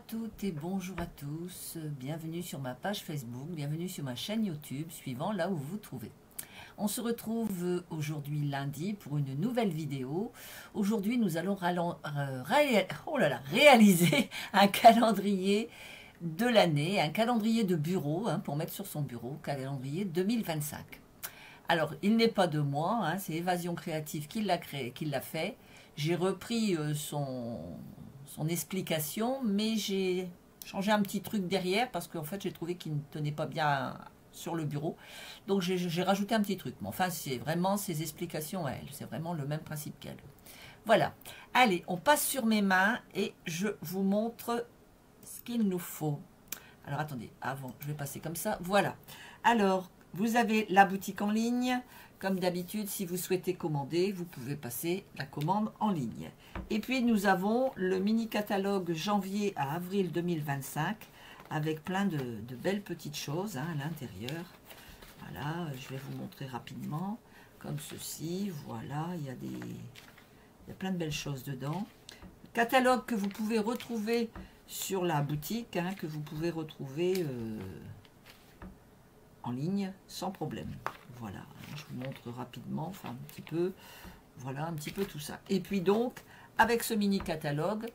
toutes et bonjour à tous, bienvenue sur ma page Facebook, bienvenue sur ma chaîne YouTube, suivant là où vous vous trouvez. On se retrouve aujourd'hui lundi pour une nouvelle vidéo. Aujourd'hui nous allons réaliser un calendrier de l'année, un calendrier de bureau, pour mettre sur son bureau, calendrier 2025. Alors il n'est pas de moi, c'est Évasion Créative qui l'a créé, qui l'a fait. J'ai repris son explication, mais j'ai changé un petit truc derrière parce qu'en fait j'ai trouvé qu'il ne tenait pas bien sur le bureau, donc j'ai rajouté un petit truc, mais enfin c'est vraiment ses explications à elle, c'est vraiment le même principe qu'elle. Voilà, allez, on passe sur mes mains et je vous montre ce qu'il nous faut. Alors attendez, avant je vais passer comme ça, voilà. Alors vous avez la boutique en ligne. Comme d'habitude, si vous souhaitez commander, vous pouvez passer la commande en ligne. Et puis, nous avons le mini-catalogue janvier à avril 2025 avec plein de belles petites choses à l'intérieur. Voilà, je vais vous montrer rapidement, comme ceci. Voilà, il y a plein de belles choses dedans. Catalogue que vous pouvez retrouver sur la boutique, que vous pouvez retrouver en ligne sans problème. Voilà, je vous montre rapidement, enfin un petit peu, voilà un petit peu tout ça. Et puis donc, avec ce mini catalogue,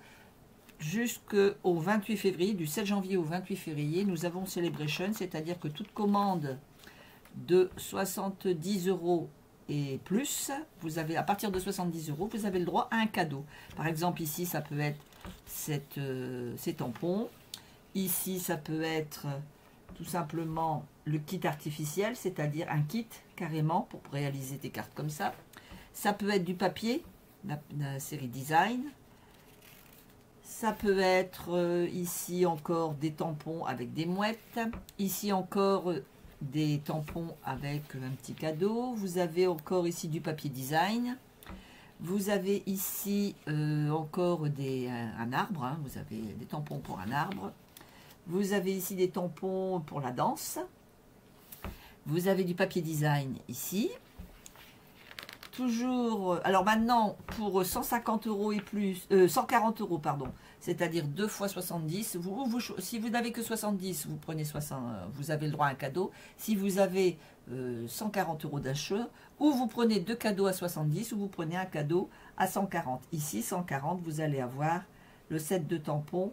jusqu'au 28 février, du 7 janvier au 28 février, nous avons Celebration, c'est-à-dire que toute commande de 70 € et plus, vous avez, à partir de 70 €, vous avez le droit à un cadeau. Par exemple, ici, ça peut être ces tampons. Ici, ça peut être tout simplement le kit artificiel, c'est-à-dire un kit carrément pour réaliser des cartes comme ça. Ça peut être du papier, la série design. Ça peut être ici encore des tampons avec des mouettes. Ici encore des tampons avec un petit cadeau. Vous avez encore ici du papier design. Vous avez ici encore un arbre. Vous avez des tampons pour un arbre. Vous avez ici des tampons pour la danse. Vous avez du papier design ici. Toujours, alors maintenant, pour 150 € et plus, 140 €, pardon, c'est-à-dire 2 fois 70, si vous n'avez que 70, vous prenez 60, vous avez le droit à un cadeau. Si vous avez 140 € d'achat, ou vous prenez 2 cadeaux à 70, ou vous prenez un cadeau à 140. Ici, 140, vous allez avoir le set de tampons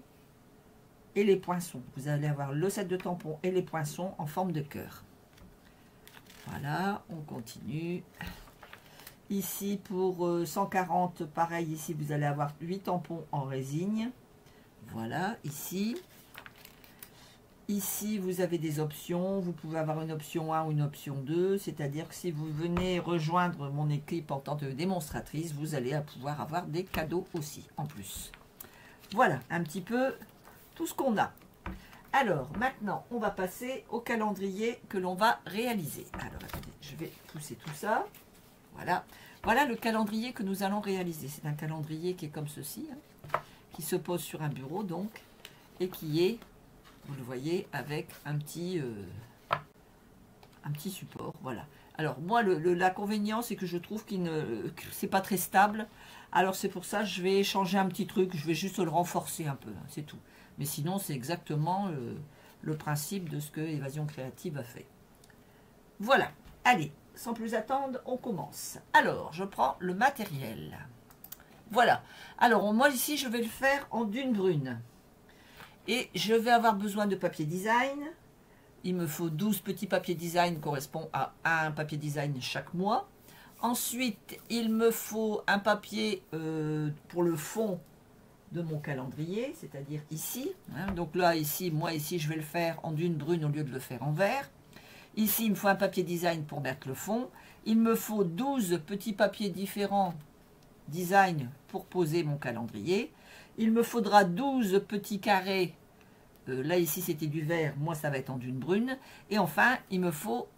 et les poinçons. Vous allez avoir le set de tampons et les poinçons en forme de cœur. Voilà, on continue. Ici, pour 140, pareil, ici, vous allez avoir 8 tampons en résine. Voilà, ici. Ici, vous avez des options. Vous pouvez avoir une option 1 ou une option 2. C'est-à-dire que si vous venez rejoindre mon équipe en tant que démonstratrice, vous allez pouvoir avoir des cadeaux aussi, en plus. Voilà, un petit peu tout ce qu'on a. Alors, maintenant, on va passer au calendrier que l'on va réaliser. Alors, attendez, je vais pousser tout ça. Voilà. Voilà le calendrier que nous allons réaliser. C'est un calendrier qui est comme ceci, qui se pose sur un bureau, donc, et qui est, vous le voyez, avec un petit support. Voilà. Alors, moi, l'inconvénient, c'est que je trouve que c'est pas très stable. Alors, c'est pour ça que je vais changer un petit truc. Je vais juste le renforcer un peu, c'est tout. Mais sinon, c'est exactement le principe de ce que Évasion Créative a fait. Voilà. Allez, sans plus attendre, on commence. Alors, je prends le matériel. Voilà. Alors, moi, ici, je vais le faire en dune brune. Et je vais avoir besoin de papier design. Il me faut 12 petits papiers design, correspond à un papier design chaque mois. Ensuite, il me faut un papier pour le fond de mon calendrier, c'est-à-dire ici. Donc là, ici, moi, ici, je vais le faire en dune brune au lieu de le faire en vert. Ici, il me faut un papier design pour mettre le fond. Il me faut 12 petits papiers différents design pour poser mon calendrier. Il me faudra 12 petits carrés. Là, ici, c'était du vert. Moi, ça va être en dune brune. Et enfin, il me faut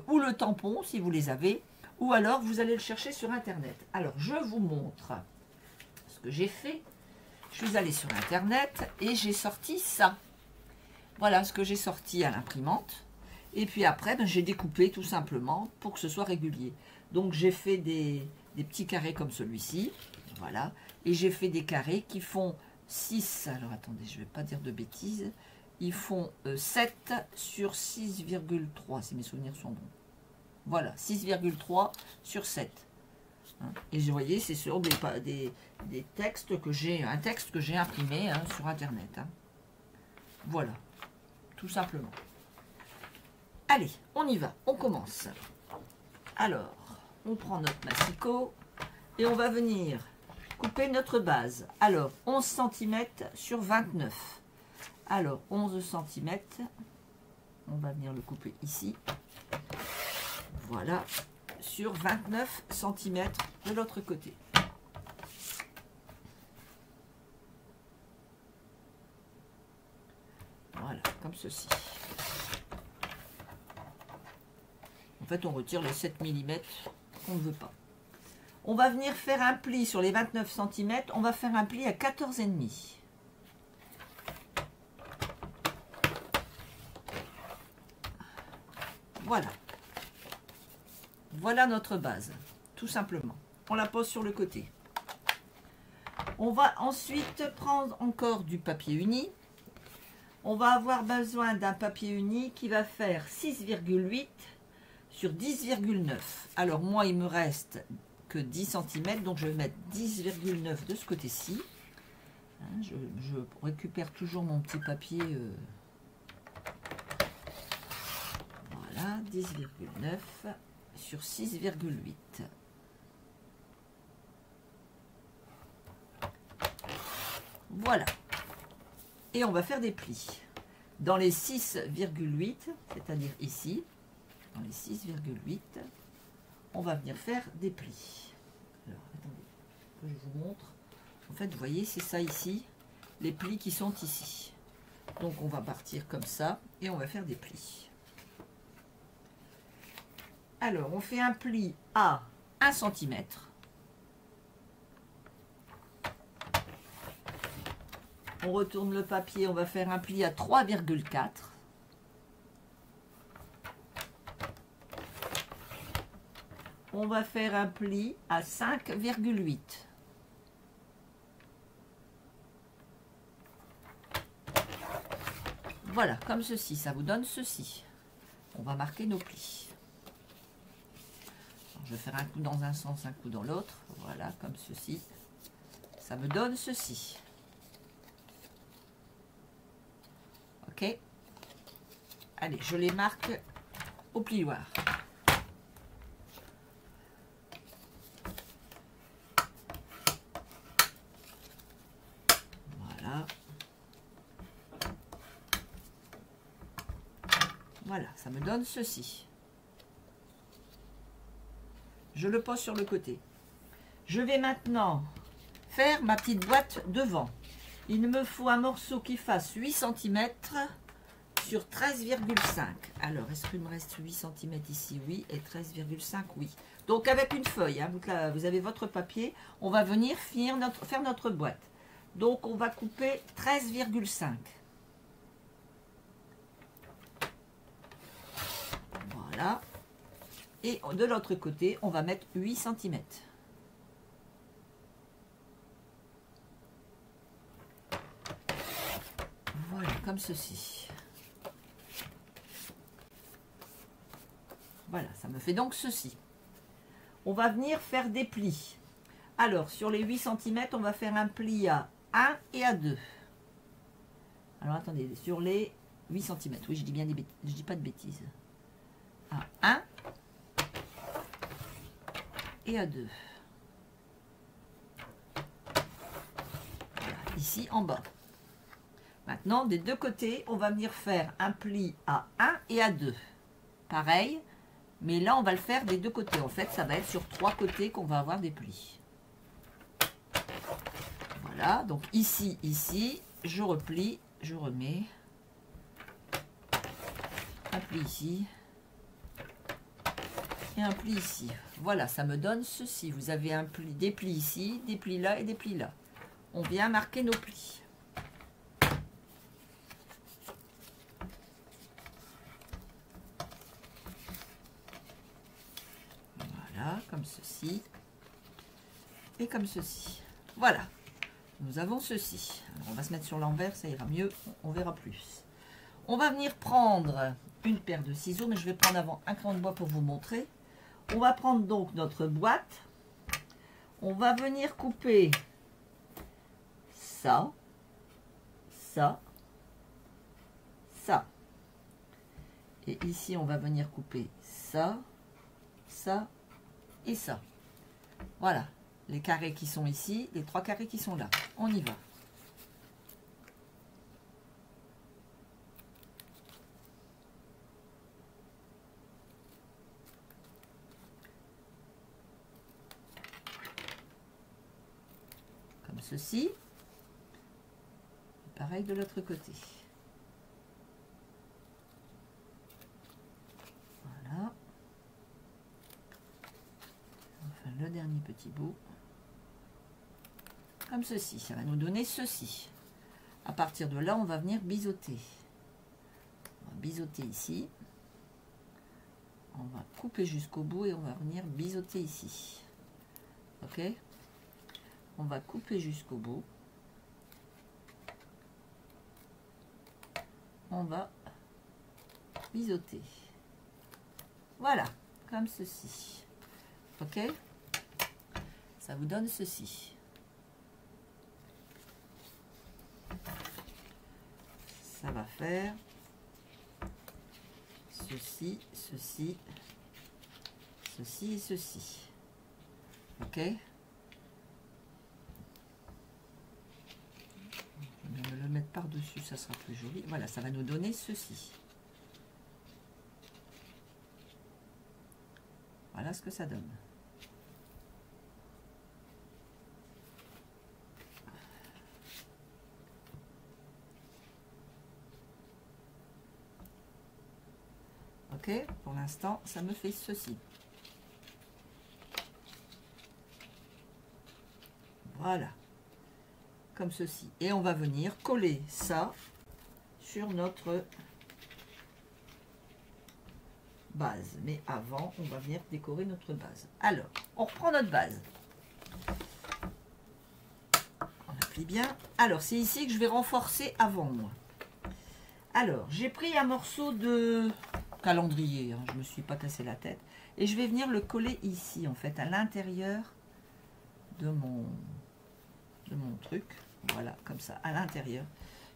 ou le tampon, si vous les avez, ou alors, vous allez le chercher sur Internet. Alors, je vous montre ce que j'ai fait. Je suis allée sur Internet et j'ai sorti ça. Voilà ce que j'ai sorti à l'imprimante. Et puis après, j'ai découpé tout simplement pour que ce soit régulier. Donc, j'ai fait des petits carrés comme celui-ci. Voilà. Et j'ai fait des carrés qui font 6, alors attendez, je ne vais pas dire de bêtises, ils font 7 sur 6,3, si mes souvenirs sont bons. Voilà, 6,3 sur 7. Hein. Et vous voyez, c'est sur des textes que j'ai, un texte que j'ai imprimé hein, sur Internet. Hein. Voilà, tout simplement. Allez, on y va, on commence. Alors, on prend notre massicot et on va venir couper notre base. Alors, 11 cm sur 29. Alors, 11 cm, on va venir le couper ici. Voilà, sur 29 cm de l'autre côté. Voilà, comme ceci. En fait, on retire les 7 mm qu'on ne veut pas. On va venir faire un pli sur les 29 cm. On va faire un pli à 14,5. Voilà. Voilà notre base, tout simplement. On la pose sur le côté. On va ensuite prendre encore du papier uni. On va avoir besoin d'un papier uni qui va faire 6,8 sur 10,9. Alors moi, il me reste que 10 cm, donc je vais mettre 10,9 de ce côté-ci. Hein, je récupère toujours mon petit papier. Voilà, 10,9 sur 6,8. Voilà. Et on va faire des plis. Dans les 6,8, c'est-à-dire ici, dans les 6,8, on va venir faire des plis. Alors, attendez, que je vous montre. En fait, vous voyez, c'est ça ici, les plis qui sont ici. Donc, on va partir comme ça et on va faire des plis. Alors, on fait un pli à 1 cm. On retourne le papier, on va faire un pli à 3,4. On va faire un pli à 5,8. Voilà, comme ceci, ça vous donne ceci. On va marquer nos plis. Alors, je vais faire un coup dans un sens, un coup dans l'autre. Voilà, comme ceci. Ça me donne ceci. Ok. Allez, je les marque au plioir. Voilà. Voilà, ça me donne ceci. Je le pose sur le côté. Je vais maintenant faire ma petite boîte devant. Il me faut un morceau qui fasse 8 cm sur 13,5. Alors, est-ce qu'il me reste 8 cm ici? Oui. Et 13,5? Oui. Donc, avec une feuille, hein, vous avez votre papier. On va venir faire notre boîte. Donc, on va couper 13,5. Voilà. Et de l'autre côté, on va mettre 8 cm. Voilà, comme ceci. Voilà, ça me fait donc ceci. On va venir faire des plis. Alors, sur les 8 cm, on va faire un pli à 1 et à 2. Alors, attendez, sur les 8 cm. Oui, je dis bien des bêtises, je dis pas de bêtises. À 1 et à 2. Voilà, ici en bas. Maintenant, des deux côtés, on va venir faire un pli à 1 et à 2. Pareil, mais là, on va le faire des deux côtés. En fait, ça va être sur 3 côtés qu'on va avoir des plis. Voilà, donc ici, je replie, je remets. Un pli ici. Et un pli ici. Voilà, ça me donne ceci. Vous avez un pli, des plis ici, des plis là et des plis là. On vient marquer nos plis. Voilà, comme ceci. Et comme ceci. Voilà. nous avons ceci. Alors, on va se mettre sur l'envers, ça ira mieux, on verra plus. On va venir prendre une paire de ciseaux, mais je vais prendre avant un crayon de bois pour vous montrer. On va prendre donc notre boîte. On va venir couper ça, ça, ça. Et ici, on va venir couper ça, ça et ça. Voilà, les carrés qui sont ici, les 3 carrés qui sont là. On y va. Comme ceci. Pareil de l'autre côté. Voilà. Enfin, le dernier petit bout. Comme ceci. Ça va nous donner ceci. À partir de là, on va venir biseauter. On va biseauter ici. On va couper jusqu'au bout et on va venir biseauter ici. Ok? On va couper jusqu'au bout. On va biseauter. Voilà, comme ceci. Ok? Ça vous donne ceci. Ça va faire ceci, ceci, ceci et ceci. Ok? Je vais le mettre par-dessus, ça sera plus joli. Voilà, ça va nous donner ceci. Voilà ce que ça donne. Ok, pour l'instant, ça me fait ceci. Voilà. Comme ceci. Et on va venir coller ça sur notre base. Mais avant, on va venir décorer notre base. Alors, on reprend notre base. On appuie bien. Alors, c'est ici que je vais renforcer avant moi. Alors, j'ai pris un morceau de calendrier. Hein, je ne me suis pas cassé la tête. Et je vais venir le coller ici, en fait, à l'intérieur de mon truc. Voilà, comme ça, à l'intérieur.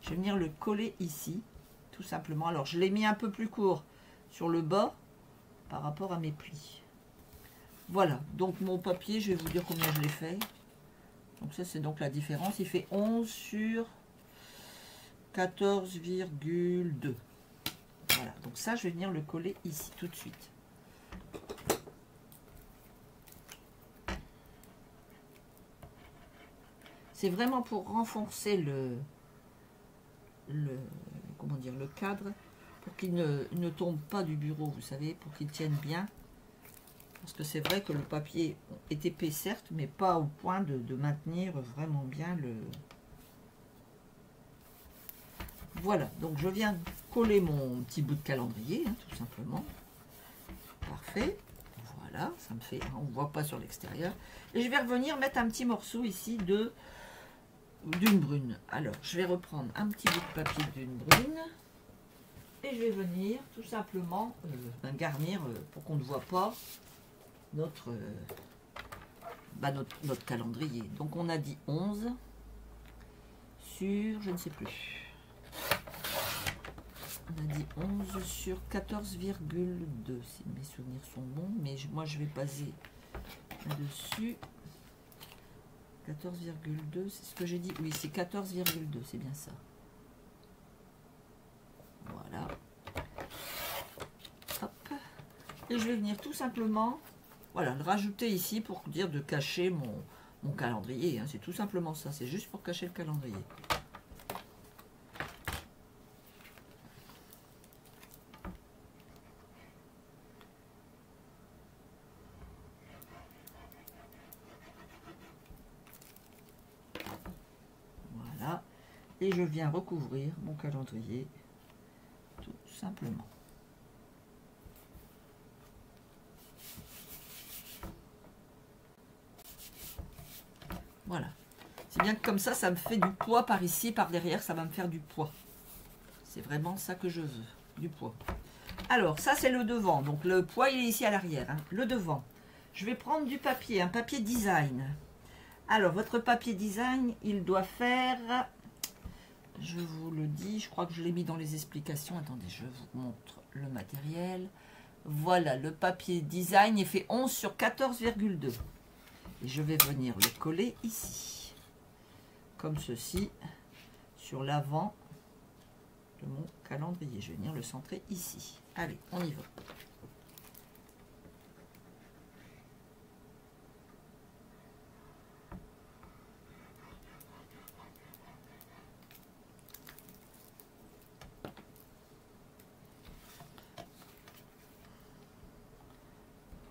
Je vais venir le coller ici, tout simplement. Alors, je l'ai mis un peu plus court sur le bord par rapport à mes plis. Voilà, donc mon papier, je vais vous dire combien je l'ai fait. Donc ça, c'est donc la différence. Il fait 11 sur 14,2. Voilà, donc ça, je vais venir le coller ici, tout de suite. C'est vraiment pour renforcer comment dire, le cadre, pour qu'il ne tombe pas du bureau, vous savez, pour qu'il tienne bien. Parce que c'est vrai que le papier est épais, certes, mais pas au point de maintenir vraiment bien le... Voilà, donc je viens coller mon petit bout de calendrier, hein, tout simplement. Parfait. Voilà, ça me fait... On ne voit pas sur l'extérieur. Et je vais revenir mettre un petit morceau ici d'une brune. Alors, je vais reprendre un petit bout de papier d'une brune et je vais venir tout simplement garnir pour qu'on ne voit pas notre calendrier. Donc, on a dit 11 sur, je ne sais plus. On a dit 11 sur 14,2 si mes souvenirs sont bons, mais moi je vais baser là-dessus. 14,2, c'est ce que j'ai dit. Oui, c'est 14,2, c'est bien ça. Voilà. Hop. Et je vais venir tout simplement, voilà, le rajouter ici pour dire de cacher mon calendrier. Hein. C'est tout simplement ça, c'est juste pour cacher le calendrier. Et je viens recouvrir mon calendrier tout simplement. Voilà. C'est bien que comme ça me fait du poids par ici, par derrière, ça va me faire du poids. C'est vraiment ça que je veux, du poids. Alors, ça c'est le devant. Donc le poids, il est ici à l'arrière. Hein. Le devant. Je vais prendre du papier, un papier design. Alors, votre papier design, il doit faire... Je vous le dis, je crois que je l'ai mis dans les explications. Attendez, je vous montre le matériel. Voilà, le papier design est fait 11 sur 14,2. Et je vais venir le coller ici. Comme ceci, sur l'avant de mon calendrier. Je vais venir le centrer ici. Allez, on y va.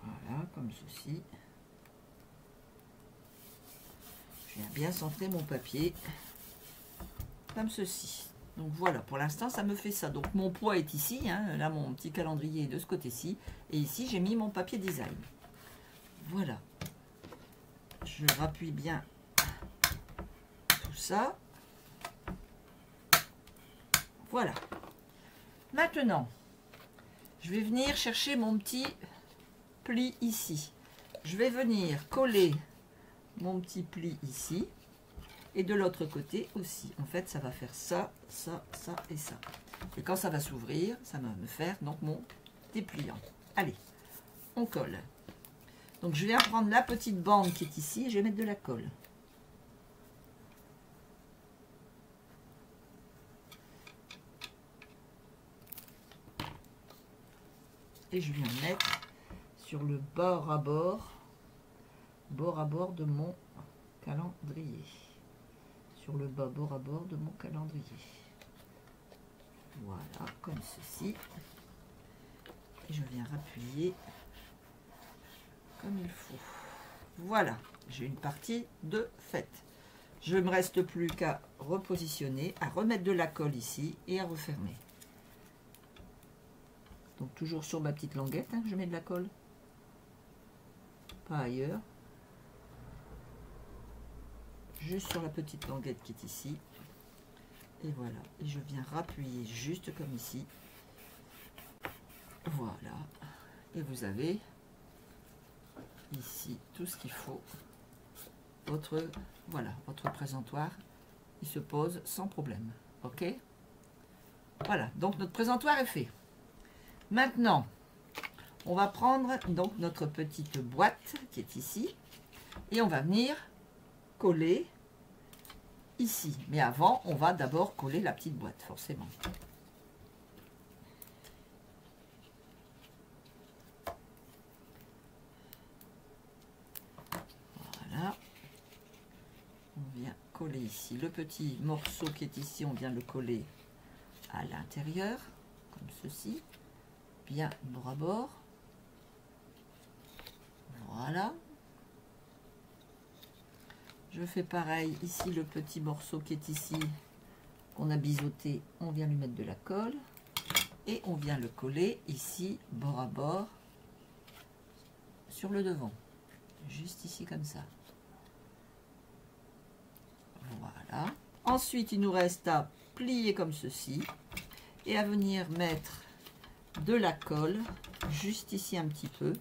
Voilà, comme ceci. Je viens bien centrer mon papier. Comme ceci. Donc voilà, pour l'instant, ça me fait ça. Donc mon poids est ici. Hein. Là, mon petit calendrier est de ce côté-ci. Et ici, j'ai mis mon papier design. Voilà. Je rappuie bien tout ça. Voilà. Maintenant, je vais venir chercher mon petit pli ici. Je vais venir coller mon petit pli ici. Et de l'autre côté aussi. En fait, ça va faire ça, ça, ça et ça. Et quand ça va s'ouvrir, ça va me faire donc mon dépliant. Allez, on colle. Donc, je viens prendre la petite bande qui est ici et je vais mettre de la colle. Et je viens mettre sur le bord à bord de mon calendrier. Sur le bas bord à bord de mon calendrier. Voilà, comme ceci. Et je viens appuyer comme il faut. Voilà, j'ai une partie de faite. Je ne me reste plus qu'à repositionner, à remettre de la colle ici et à refermer. Donc toujours sur ma petite languette, hein, je mets de la colle. Pas ailleurs. Juste sur la petite languette qui est ici. Et voilà. Et je viens rappuyer juste comme ici. Voilà. Et vous avez ici tout ce qu'il faut. Voilà, votre présentoir, il se pose sans problème. Ok? Voilà. Donc notre présentoir est fait. Maintenant, on va prendre donc notre petite boîte qui est ici. Et on va venir coller ici. Mais avant, on va d'abord coller la petite boîte, forcément. Voilà. On vient coller ici. Le petit morceau qui est ici, on vient le coller à l'intérieur, comme ceci. Bien bord à bord. Voilà. Je fais pareil, ici le petit morceau qui est ici, qu'on a biseauté, on vient lui mettre de la colle. Et on vient le coller ici, bord à bord, sur le devant. Juste ici comme ça. Voilà. Ensuite, il nous reste à plier comme ceci. Et à venir mettre de la colle, juste ici un petit peu.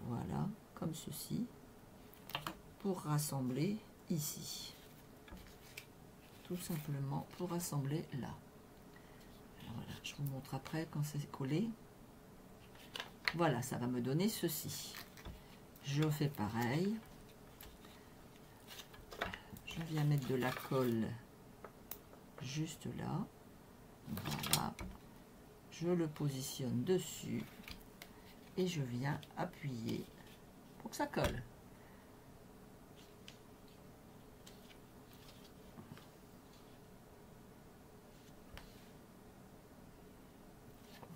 Voilà, comme ceci. Pour rassembler ici. Tout simplement pour rassembler là. Alors voilà, je vous montre après quand c'est collé. Voilà, ça va me donner ceci. Je fais pareil. Je viens mettre de la colle juste là. Voilà. Je le positionne dessus et je viens appuyer pour que ça colle.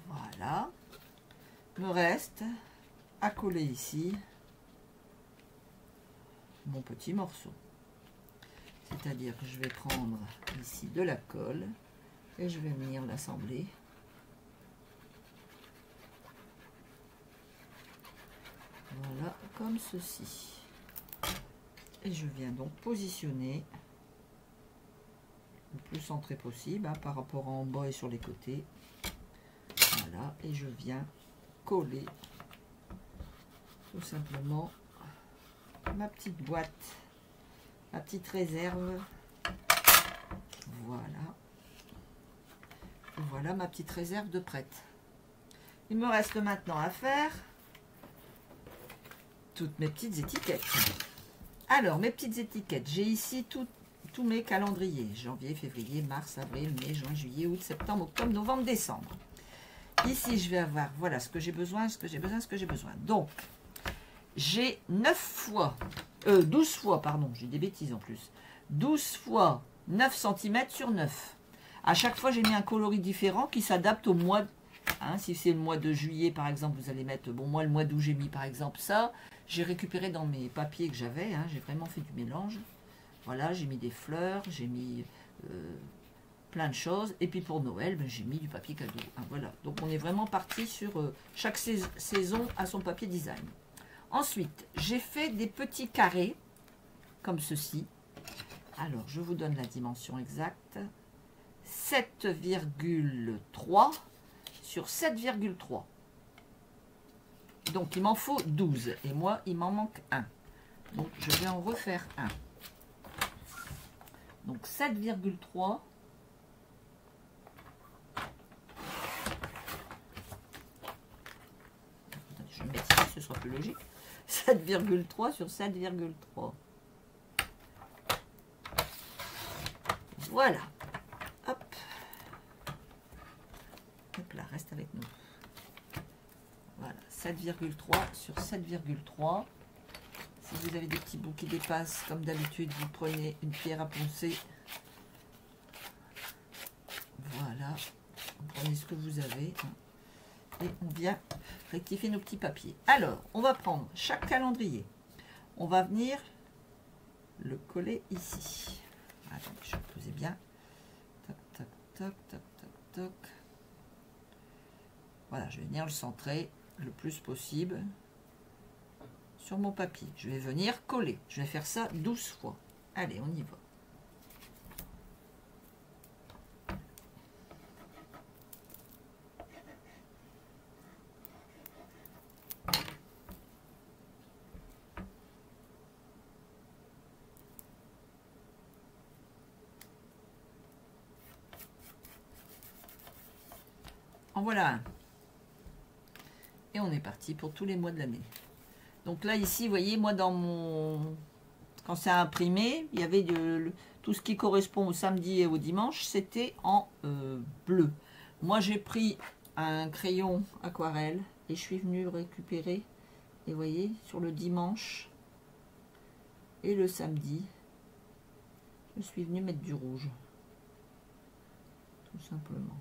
Voilà. Me reste à coller ici mon petit morceau. C'est-à-dire que je vais prendre ici de la colle et je vais venir l'assembler. Voilà, comme ceci. Et je viens donc positionner le plus centré possible, hein, par rapport en bas et sur les côtés. Voilà, et je viens coller tout simplement ma petite boîte, ma petite réserve. Voilà. Voilà ma petite réserve de prête. Il me reste maintenant à faire toutes mes petites étiquettes. Alors, mes petites étiquettes, j'ai ici tous mes calendriers. Janvier, février, mars, avril, mai, juin, juillet, août, septembre, octobre, novembre, décembre. Ici, je vais avoir, voilà, ce que j'ai besoin, ce que j'ai besoin, ce que j'ai besoin. Donc, j'ai 12 fois, pardon, j'ai des bêtises en plus. 12 fois 9 cm sur 9. À chaque fois, j'ai mis un coloris différent qui s'adapte au mois. Hein, si c'est le mois de juillet, par exemple, vous allez mettre, bon, moi, le mois d'août, j'ai mis, par exemple, ça. J'ai récupéré dans mes papiers que j'avais, hein, j'ai vraiment fait du mélange. Voilà, j'ai mis des fleurs, j'ai mis plein de choses. Et puis pour Noël, ben, j'ai mis du papier cadeau. Hein, voilà, donc on est vraiment parti sur chaque saison à son papier design. Ensuite, j'ai fait des petits carrés, comme ceci. Alors, je vous donne la dimension exacte. 7,3 sur 7,3. Donc, il m'en faut 12. Et moi, il m'en manque 1. Donc, je vais en refaire un. Donc, 7,3. Je vais mettre ici, ce sera plus logique. 7,3 sur 7,3. Voilà. Hop. Hop là, reste avec nous. Voilà, 7,3 sur 7,3. Si vous avez des petits bouts qui dépassent, comme d'habitude, vous prenez une pierre à poncer. Voilà. Vous prenez ce que vous avez. Et on vient rectifier nos petits papiers. Alors, on va prendre chaque calendrier. On va venir le coller ici. Attendez, je vais poser bien. Toc, toc, toc, toc, toc, toc. Voilà, je vais venir le centrer le plus possible sur mon papier. Je vais venir coller. Je vais faire ça 12 fois. Allez, on y va. En voilà un. Et on est parti pour tous les mois de l'année. Donc là, ici, vous voyez, moi, dans mon... Quand c'est imprimé, il y avait tout ce qui correspond au samedi et au dimanche, c'était en bleu. Moi, j'ai pris un crayon aquarelle et je suis venue récupérer. Et vous voyez, sur le dimanche et le samedi, je suis venue mettre du rouge. Tout simplement.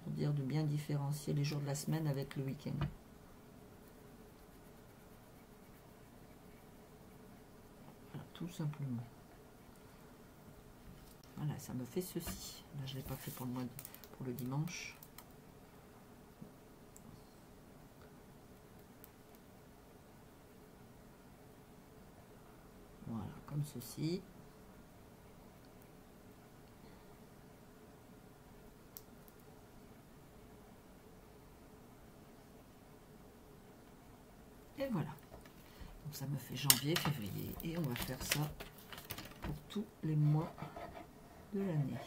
Pour dire de bien différencier les jours de la semaine avec le week-end. Voilà, tout simplement. Voilà, ça me fait ceci. Là, je ne l'ai pas fait pour le dimanche. Voilà, comme ceci. Et voilà. Donc ça me fait janvier, février. Et on va faire ça pour tous les mois de l'année.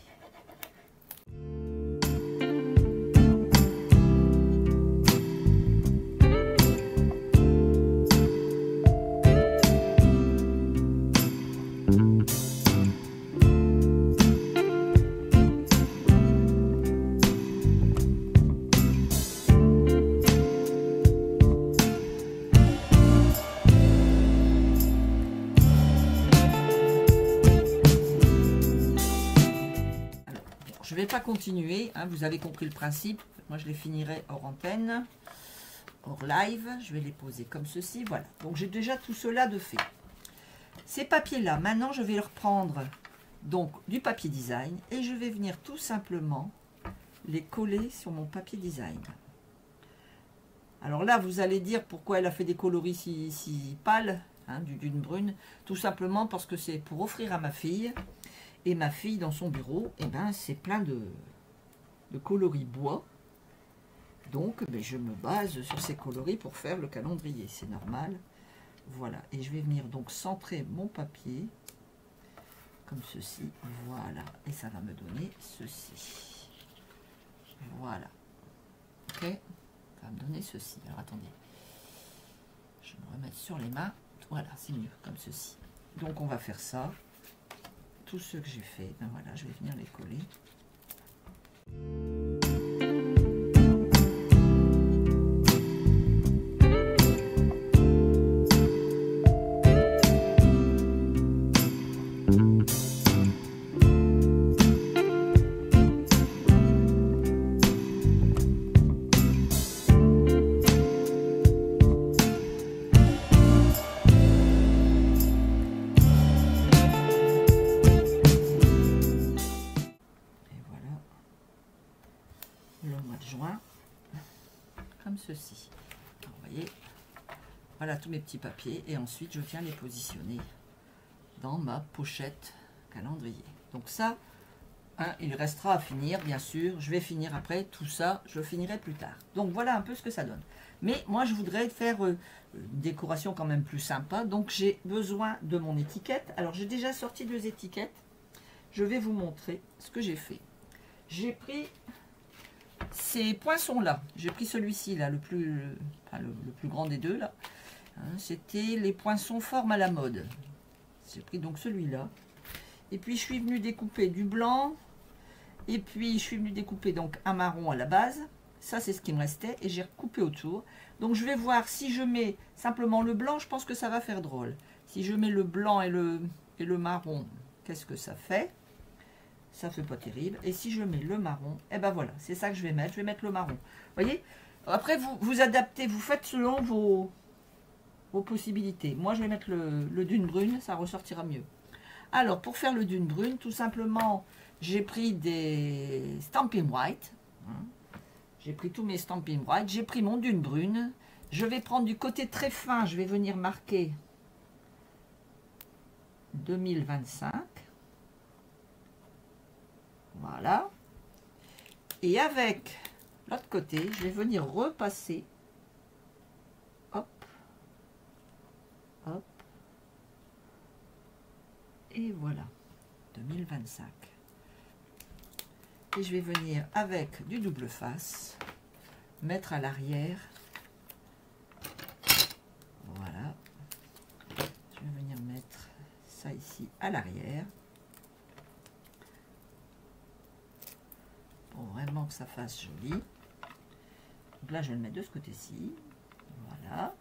Je ne vais pas continuer, hein, vous avez compris le principe. Moi, je les finirai hors antenne, hors live. Je vais les poser comme ceci. Voilà. Donc, j'ai déjà tout cela de fait. Ces papiers-là, maintenant, je vais leur prendre donc du papier design et je vais venir tout simplement les coller sur mon papier design. Alors là, vous allez dire pourquoi elle a fait des coloris si pâles. hein, du dune brune, tout simplement parce que c'est pour offrir à ma fille, et ma fille dans son bureau, et ben c'est plein de coloris bois, donc ben, je me base sur ces coloris pour faire le calendrier, c'est normal. Voilà, et je vais venir donc centrer mon papier, comme ceci, voilà, et ça va me donner ceci, voilà, ok, ça va me donner ceci, alors attendez, je vais me remettre sur les mains, voilà, c'est mieux, comme ceci, donc on va faire ça, tous ceux que j'ai fait, ben voilà, je vais venir les coller. Ceci. Alors, vous voyez, voilà tous mes petits papiers et ensuite je viens les positionner dans ma pochette calendrier. Donc ça, hein, il restera à finir bien sûr. Je vais finir après tout ça, je finirai plus tard. Donc voilà un peu ce que ça donne. Mais moi je voudrais faire une décoration quand même plus sympa. Donc j'ai besoin de mon étiquette. Alors j'ai déjà sorti 2 étiquettes. Je vais vous montrer ce que j'ai fait. J'ai pris ces poinçons-là, j'ai pris celui-ci, là, le plus grand des deux, là. Hein, c'était les poinçons forme à la mode. J'ai pris donc celui-là. Et puis, je suis venue découper du blanc. Et puis, je suis venue découper donc un marron à la base. Ça, c'est ce qui me restait. Et j'ai recoupé autour. Donc, je vais voir si je mets simplement le blanc. Je pense que ça va faire drôle. Si je mets le blanc et le marron, qu'est-ce que ça fait? Ça fait pas terrible. Et si je mets le marron, et ben voilà, c'est ça que je vais mettre. Je vais mettre le marron. Vous voyez? Après, vous adaptez, vous faites selon vos possibilités. Moi, je vais mettre le dune brune, ça ressortira mieux. Alors, pour faire le dune brune, tout simplement, j'ai pris des Stampin' White. Hein. J'ai pris tous mes Stampin' White. J'ai pris mon dune brune. Je vais prendre du côté très fin, je vais venir marquer 2025. Voilà. Et avec l'autre côté, je vais venir repasser. Hop. Hop. Et voilà. 2025. Et je vais venir avec du double face, mettre à l'arrière. Voilà. Je vais venir mettre ça ici à l'arrière. Pour vraiment que ça fasse joli. Donc là, je vais le mettre de ce côté-ci. Voilà.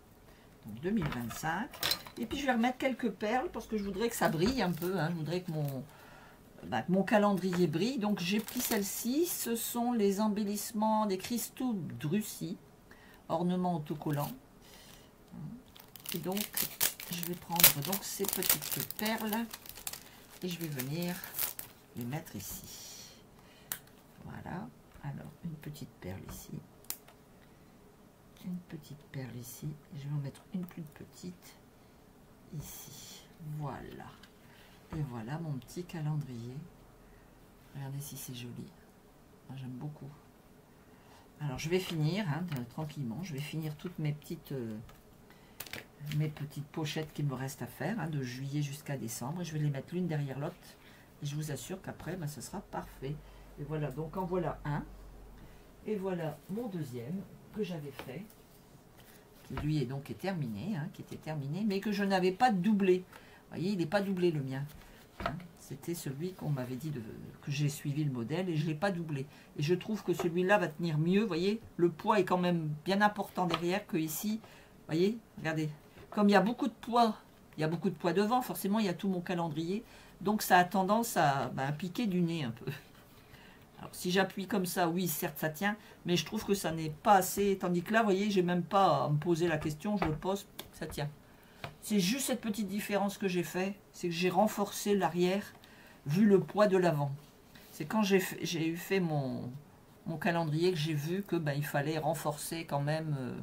Donc 2025. Et puis, je vais remettre quelques perles parce que je voudrais que ça brille un peu. Hein. Je voudrais que mon calendrier brille. Donc, j'ai pris celle-ci. Ce sont les embellissements des cristaux de Russie. Ornements autocollants. Et donc, je vais prendre donc ces petites perles. Et je vais venir les mettre ici. Voilà, alors une petite perle ici, une petite perle ici, je vais en mettre une plus petite ici, voilà, et voilà mon petit calendrier, regardez si c'est joli, j'aime beaucoup. Alors je vais finir, hein, tranquillement, je vais finir toutes mes petites pochettes qu'il me reste à faire, hein, de juillet jusqu'à décembre, et je vais les mettre l'une derrière l'autre, et je vous assure qu'après, ben, ce sera parfait. Et voilà, donc en voilà un. Et voilà mon deuxième que j'avais fait. Qui lui est donc terminé, hein, qui était terminé, mais que je n'avais pas doublé. Vous voyez, il n'est pas doublé le mien. Hein. C'était celui qu'on m'avait dit que j'ai suivi le modèle et je ne l'ai pas doublé. Et je trouve que celui-là va tenir mieux. Vous voyez, le poids est quand même bien important derrière que ici. Vous voyez, regardez. Comme il y a beaucoup de poids, devant, forcément il y a tout mon calendrier. Donc ça a tendance à piquer du nez un peu. Alors, si j'appuie comme ça, oui, certes, ça tient, mais je trouve que ça n'est pas assez. Tandis que là, vous voyez, j'ai même pas à me poser la question, je le pose, ça tient. C'est juste cette petite différence que j'ai fait, c'est que j'ai renforcé l'arrière, vu le poids de l'avant. C'est quand j'ai fait mon calendrier que j'ai vu que il fallait renforcer quand même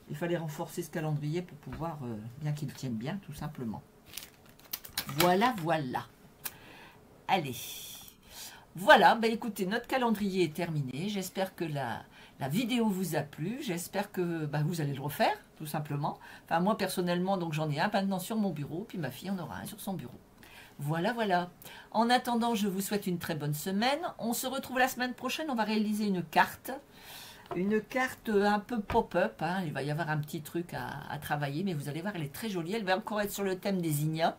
Il fallait renforcer ce calendrier pour pouvoir bien qu'il tienne bien, tout simplement. Voilà, voilà. Allez. Voilà, bah écoutez, notre calendrier est terminé. J'espère que la vidéo vous a plu. J'espère que bah, vous allez le refaire, tout simplement. Enfin, moi, personnellement, donc j'en ai un maintenant sur mon bureau. Puis ma fille en aura un sur son bureau. Voilà, voilà. En attendant, je vous souhaite une très bonne semaine. On se retrouve la semaine prochaine. On va réaliser une carte. Une carte un peu pop-up. Hein. Il va y avoir un petit truc à travailler. Mais vous allez voir, elle est très jolie. Elle va encore être sur le thème des ignas.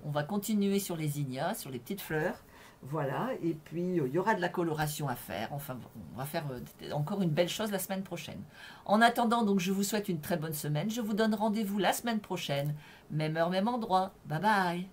On va continuer sur les ignas, sur les petites fleurs. Voilà, et puis il y aura de la coloration à faire. Enfin, on va faire encore une belle chose la semaine prochaine. En attendant, donc, je vous souhaite une très bonne semaine. Je vous donne rendez-vous la semaine prochaine. Même heure, même endroit. Bye bye.